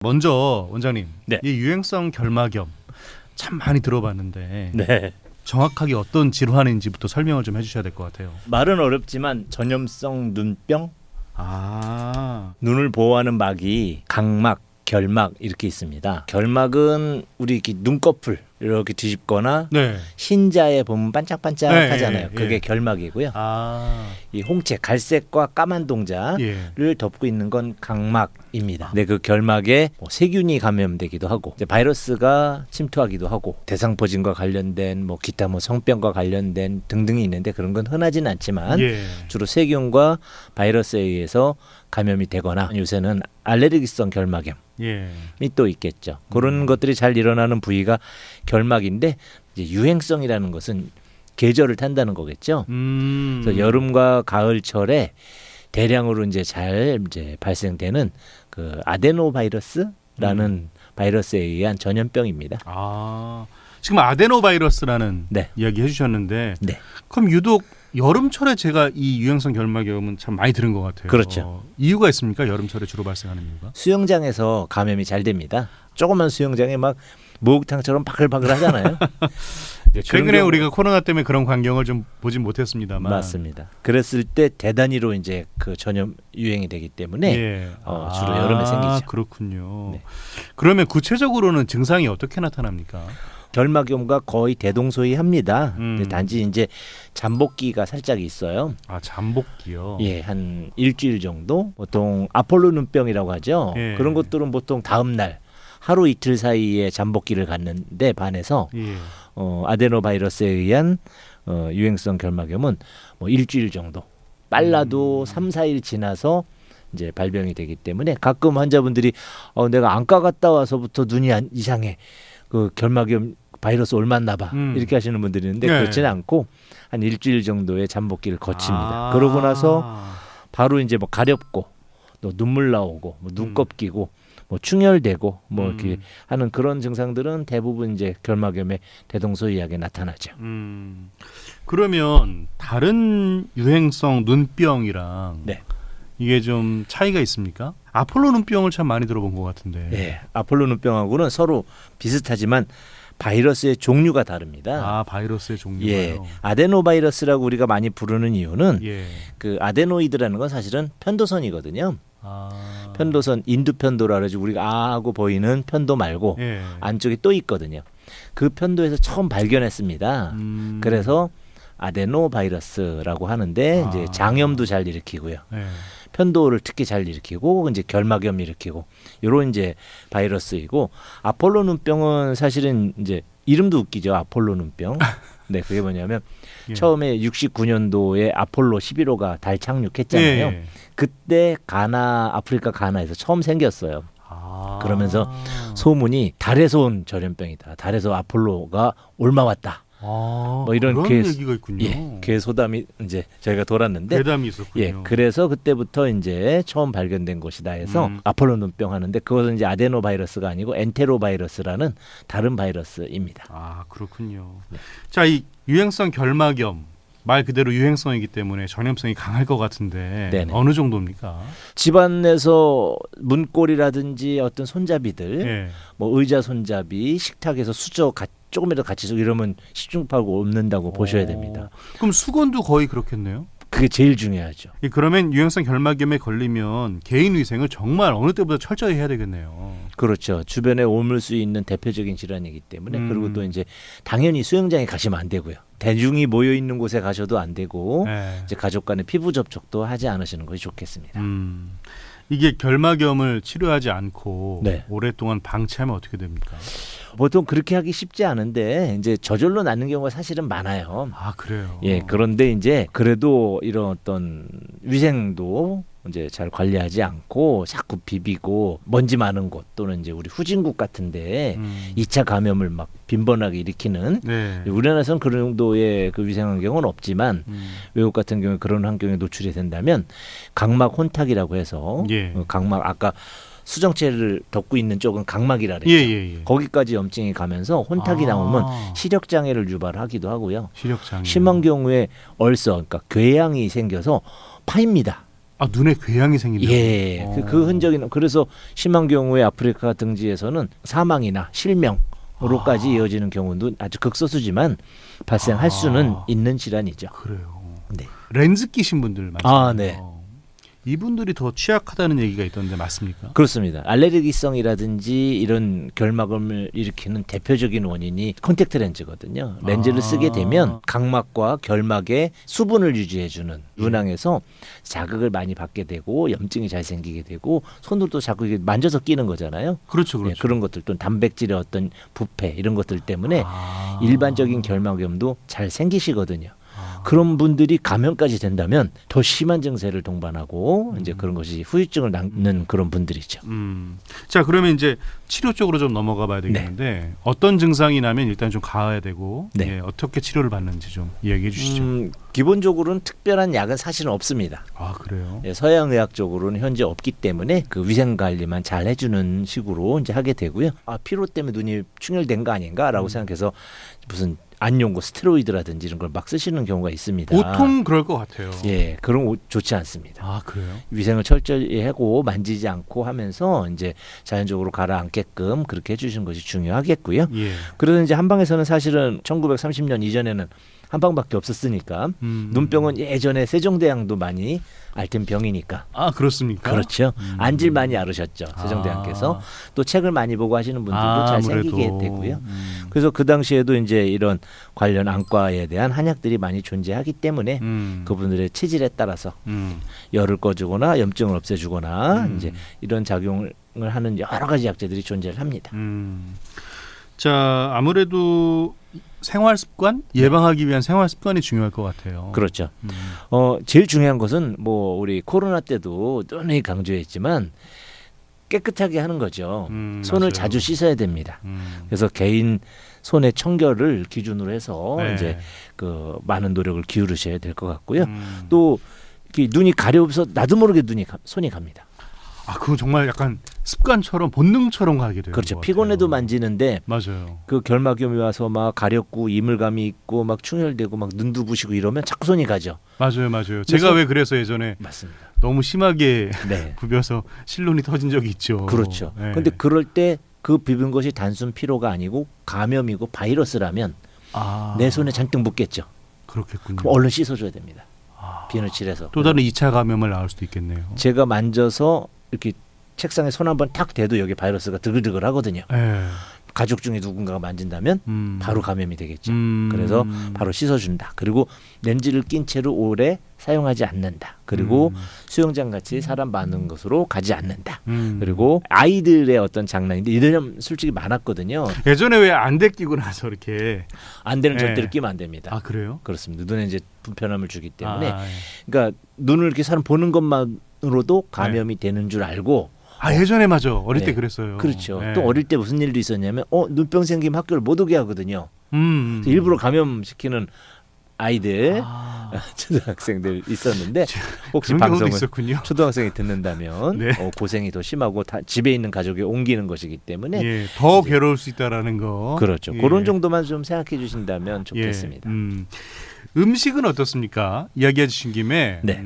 먼저 원장님, 네. 이 유행성 결막염 참 많이 들어봤는데 네. 정확하게 어떤 질환인지부터 설명을 좀 해주셔야 될 것 같아요. 말은 어렵지만 전염성 눈병, 아, 눈을 보호하는 막이 각막, 결막 이렇게 있습니다. 결막은 우리 이렇게 눈꺼풀 이렇게 뒤집거나 네. 흰자에 보면 반짝반짝하잖아요. 네, 예, 그게 예. 결막이고요. 아, 이 홍채, 갈색과 까만 동자를 예. 덮고 있는 건 각막입니다. 근데 그 결막에 뭐 세균이 감염되기도 하고, 이제 바이러스가 침투하기도 하고, 대상포진과 관련된 뭐 기타 뭐 성병과 관련된 등등이 있는데 그런 건 흔하진 않지만 예. 주로 세균과 바이러스에 의해서 감염이 되거나 요새는 알레르기성 결막염이 예. 또 있겠죠. 그런 것들이 잘 일어나는 부위가 결막인데 이제 유행성이라는 것은 계절을 탄다는 거겠죠. 그래서 여름과 가을철에 대량으로 이제 잘 이제 발생되는 그 아데노바이러스라는 바이러스에 의한 전염병입니다. 아, 지금 아데노바이러스라는 네. 이야기 해주셨는데, 네. 그럼 유독 여름철에 제가 이 유행성 결막염은 참 많이 들은 것 같아요. 그렇죠. 이유가 있습니까? 여름철에 주로 발생하는 이유가? 수영장에서 감염이 잘 됩니다. 조그만 수영장에 막 목욕탕처럼 바글바글 하잖아요. 최근에 우리가 코로나 때문에 그런 광경을 좀 보진 못했습니다만. 맞습니다. 그랬을 때 대단위로 이제 그 전염 유행이 되기 때문에 예. 주로 여름에 생기죠. 그렇군요. 네. 그러면 구체적으로는 증상이 어떻게 나타납니까? 결막염과 거의 대동소이합니다. 음. 근데 단지 이제 잠복기가 살짝 있어요. 아, 잠복기요. 예, 한 일주일 정도. 보통 아폴로 눈병이라고 하죠. 예. 그런 것들은 보통 다음 날 하루 이틀 사이에 잠복기를 갖는데 반해서 예. 아데노바이러스에 의한 유행성 결막염은 뭐 일주일 정도. 빨라도 3, 4일 지나서 이제 발병이 되기 때문에 가끔 환자분들이 내가 안과 갔다 와서부터 눈이 이상해. 그 결막염 바이러스 옮았나 봐. 이렇게 하시는 분들이 있는데 네. 그렇지는 않고 한 일주일 정도의 잠복기를 거칩니다. 그러고 나서 바로 이제 뭐 가렵고 또 눈물 나오고 뭐 눈곱 끼고 뭐 충혈되고 뭐 이렇게 하는 그런 증상들은 대부분 이제 결막염의 대동소이하게 나타나죠. 그러면 다른 유행성 눈병이랑 네. 이게 좀 차이가 있습니까? 아폴로 눈병을 참 많이 들어본 것 같은데. 예, 아폴로 눈병하고는 서로 비슷하지만 바이러스의 종류가 다릅니다. 아, 바이러스의 종류가요. 예, 아데노바이러스라고 우리가 많이 부르는 이유는 예. 그 아데노이드라는 건 사실은 편도선이거든요. 아. 편도선 인두편도라 그러지 우리가 하고 보이는 편도 말고 예. 안쪽에 또 있거든요. 그 편도에서 처음 발견했습니다. 그래서 아데노바이러스라고 하는데 이제 장염도 잘 일으키고요. 예. 편도를 특히 잘 일으키고 이제 결막염 일으키고 요런 이제 바이러스이고 아폴로 눈병은 사실은 이제 이름도 웃기죠. 아폴로 눈병. 네, 그게 뭐냐면 예. 처음에 69년도에 아폴로 11호가 달 착륙했잖아요. 예. 그때 아프리카 가나에서 처음 생겼어요. 아. 그러면서 소문이 달에서 온 전염병이다. 달에서 아폴로가 옮아왔다. 뭐 이런 그런 얘기가 있군요. 예, 괴소담이 이제 저희가 돌았는데 괴담이 있었군요. 예, 그래서 그때부터 이제 처음 발견된 것이다 해서 아폴로 눈병 하는데 그것은 이제 아데노바이러스가 아니고 엔테로바이러스라는 다른 바이러스입니다. 아, 그렇군요. 네. 자, 이 유행성 결막염 말 그대로 유행성이기 때문에 전염성이 강할 것 같은데 네네. 어느 정도입니까? 집안에서 문고리라든지 어떤 손잡이들, 예. 뭐 의자 손잡이, 식탁에서 수저 조금이라도 같이 이러면 시중파고 옮는다고 보셔야 됩니다. 그럼 수건도 거의 그렇겠네요. 그게 제일 중요하죠. 그러면 유행성 결막염에 걸리면 개인 위생을 정말 어느 때보다 철저히 해야 되겠네요. 그렇죠. 주변에 옮을 수 있는 대표적인 질환이기 때문에 그리고 또 이제 당연히 수영장에 가시면 안 되고요. 대중이 모여 있는 곳에 가셔도 안 되고 예. 이제 가족 간의 피부 접촉도 하지 않으시는 것이 좋겠습니다. 이게 결막염을 치료하지 않고 네. 오랫동안 방치하면 어떻게 됩니까? 보통 그렇게 하기 쉽지 않은데 이제 저절로 낫는 경우가 사실은 많아요. 아, 그래요. 예, 그런데 이제 그래도 이런 어떤 위생도 이제 잘 관리하지 않고 자꾸 비비고 먼지 많은 곳 또는 이제 우리 후진국 같은데 2차 감염을 막 빈번하게 일으키는 네. 우리나라에서는 그런 정도의 그 위생 환경은 없지만 외국 같은 경우에 그런 환경에 노출이 된다면 각막 혼탁이라고 해서 예. 각막 아까 수정체를 덮고 있는 쪽은 각막이라 그랬죠. 예. 거기까지 염증이 가면서 혼탁이 나오면 시력 장애를 유발하기도 하고요. 시력 장애. 심한 경우에 얼서 그러니까 궤양이 생겨서 파입니다. 아, 눈에 궤양이 생긴다. 예, 그 흔적이 그래서 심한 경우에 아프리카 등지에서는 사망이나 실명으로까지 이어지는 경우도 아주 극소수지만 발생할 수는 있는 질환이죠. 그래요. 네. 렌즈 끼신 분들 많잖아요. 아, 네. 이분들이 더 취약하다는 얘기가 있던데 맞습니까? 그렇습니다. 알레르기성이라든지 이런 결막염을 일으키는 대표적인 원인이 콘택트 렌즈거든요. 렌즈를 쓰게 되면 각막과 결막의 수분을 유지해주는 윤항에서 자극을 많이 받게 되고 염증이 잘 생기게 되고 손으로도 자꾸 이게 만져서 끼는 거잖아요. 그렇죠, 네, 그렇죠. 그런 것들 또 단백질의 어떤 부패 이런 것들 때문에 일반적인 결막염도 잘 생기시거든요. 그런 분들이 감염까지 된다면 더 심한 증세를 동반하고 이제 그런 것이 후유증을 낳는 그런 분들이죠. 자, 그러면 이제 치료 쪽으로 좀 넘어가 봐야 되겠는데 어떤 증상이 나면 일단 좀 가야 되고 네. 예, 어떻게 치료를 받는지 좀 이야기해 주시죠. 기본적으로는 특별한 약은 사실은 없습니다. 아, 그래요? 예, 서양의학 쪽으로는 현재 없기 때문에 그 위생 관리만 잘 해주는 식으로 이제 하게 되고요. 아, 피로 때문에 눈이 충혈된 거 아닌가라고 생각해서 무슨 안용고 스테로이드라든지 이런 걸 막 쓰시는 경우가 있습니다. 보통 그럴 것 같아요. 예, 그런 거 좋지 않습니다. 아, 그래요? 위생을 철저히 하고 만지지 않고 하면서 이제 자연적으로 가라앉게끔 그렇게 해주시는 것이 중요하겠고요. 예. 그래서 이제 한방에서는 사실은 1930년 이전에는 한방밖에 없었으니까 눈병은 예전에 세종대왕도 많이 앓던 병이니까. 아, 그렇습니까? 그렇죠. 안질 많이 앓으셨죠. 세종대왕께서. 또 책을 많이 보고 하시는 분들도 잘 아무래도. 생기게 되고요. 그래서 그 당시에도 이제 이런 관련 안과에 대한 한약들이 많이 존재하기 때문에 그분들의 체질에 따라서 열을 꺼주거나 염증을 없애주거나 이제 이런 작용을 하는 여러 가지 약재들이 존재를 합니다. 자, 아무래도 생활 습관 예방하기 위한 생활 습관이 중요할 것 같아요. 그렇죠. 제일 중요한 것은 뭐 우리 코로나 때도 늘 강조했지만 깨끗하게 하는 거죠. 손을 맞아요. 자주 씻어야 됩니다. 그래서 개인 손의 청결을 기준으로 해서 네. 이제 그 많은 노력을 기울이셔야 될 것 같고요. 또 이렇게 눈이 가려워서 나도 모르게 손이 갑니다. 아, 그거 정말 약간 습관처럼 본능처럼 가게 돼요. 그렇죠. 피곤해도 만지는데 맞아요. 그 결막염이 와서 막 가렵고 이물감이 있고 막 충혈되고 막 눈도 부시고 이러면 자꾸 손이 가죠. 맞아요, 맞아요. 제가 왜 그래서 예전에 맞습니다. 너무 심하게 네. 부벼서 실눈이 터진 적이 있죠. 그렇죠. 네. 근데 그럴 때 그 비빈 것이 단순 피로가 아니고 감염이고 바이러스라면 내 손에 잔뜩 묻겠죠. 그렇겠군요. 그럼 얼른 씻어줘야 됩니다. 비누칠해서. 또 다른 2차 감염을 낳을 수도 있겠네요. 제가 만져서 이렇게 책상에 손 한번 탁 대도 여기 바이러스가 드글드글 하거든요. 네. 가족 중에 누군가가 만진다면 바로 감염이 되겠죠. 그래서 바로 씻어준다. 그리고 렌즈를 낀 채로 오래 사용하지 않는다. 그리고 수영장 같이 사람 많은 곳으로 가지 않는다. 그리고 아이들의 어떤 장난인데 이들은 솔직히 많았거든요. 예전에 왜 안대 끼고 나서 이렇게 안 되는 네. 절대로 끼면 안 됩니다. 아, 그래요? 그렇습니다. 눈에 이제 불편함을 주기 때문에 아, 예. 그러니까 눈을 이렇게 사람 보는 것만으로도 감염이 되는 줄 알고 아, 예전에 맞아. 어릴 네. 때 그랬어요. 그렇죠. 네. 또 어릴 때 무슨 일도 있었냐면 눈병 생기면 학교를 못 오게 하거든요. 그래서 일부러 감염시키는 아이들 초등학생들 있었는데 혹시 그런 경우도 방송을 있었군요. 초등학생이 듣는다면 네. 고생이 더 심하고 집에 있는 가족이 옮기는 것이기 때문에 예, 더 괴로울 수 있다라는 거. 그렇죠. 예. 그런 정도만 좀 생각해 주신다면 좋겠습니다. 예. 음식은 어떻습니까? 이야기해 주신 김에 네.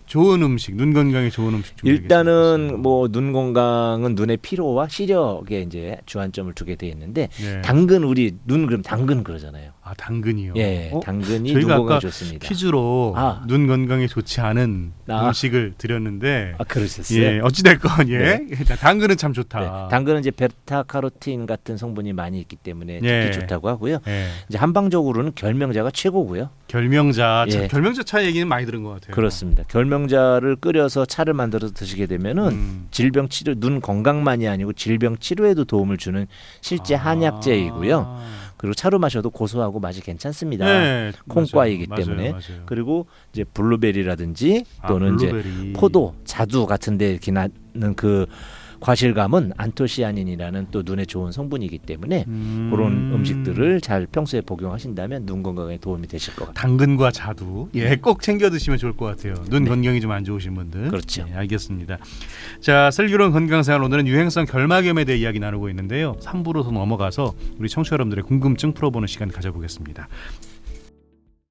좋은 음식, 눈 건강에 좋은 음식 좀 일단은 뭐 눈 건강은 눈의 피로와 시력에 이제 주안점을 두게 돼 있는데 네. 당근 우리 눈 그럼 당근 그러잖아요. 아, 당근이요. 예, 당근이 저희가 눈 건강에 아까 좋습니다. 퀴즈로 아. 눈 건강에 좋지 않은 아. 음식을 드렸는데 그러셨어요? 예, 어찌 됐건 예. 자, 당근은 참 좋다. 네, 당근은 이제 베타카로틴 같은 성분이 많이 있기 때문에 특히 예. 좋다고 하고요. 예. 이제 한방적으로는 결명자가 최고고요. 결명자, 예. 결명자 차 얘기는 많이 들은 것 같아요. 그렇습니다. 결명자를 끓여서 차를 만들어서 드시게 되면은 질병 치료, 눈 건강만이 아니고 질병 치료에도 도움을 주는 실제 한약재이고요. 그리고 차로 마셔도 고소하고 맛이 괜찮습니다. 네, 콩과이기 맞아요. 때문에. 맞아요. 그리고 이제 블루베리라든지 또는 블루베리. 이제 포도, 자두 같은데 이렇게 나는 그 과실감은 안토시아닌이라는 또 눈에 좋은 성분이기 때문에 그런 음식들을 잘 평소에 복용하신다면 눈 건강에 도움이 되실 것 같아요. 당근과 자두, 예, 꼭 챙겨 드시면 좋을 것 같아요. 눈 건강이 좀 안 좋으신 분들. 그렇죠. 예, 알겠습니다. 자, 슬기로운 건강생활 오늘은 유행성 결막염에 대해 이야기 나누고 있는데요. 3부로 더 넘어가서 우리 청취자 여러분들의 궁금증 풀어보는 시간 가져보겠습니다.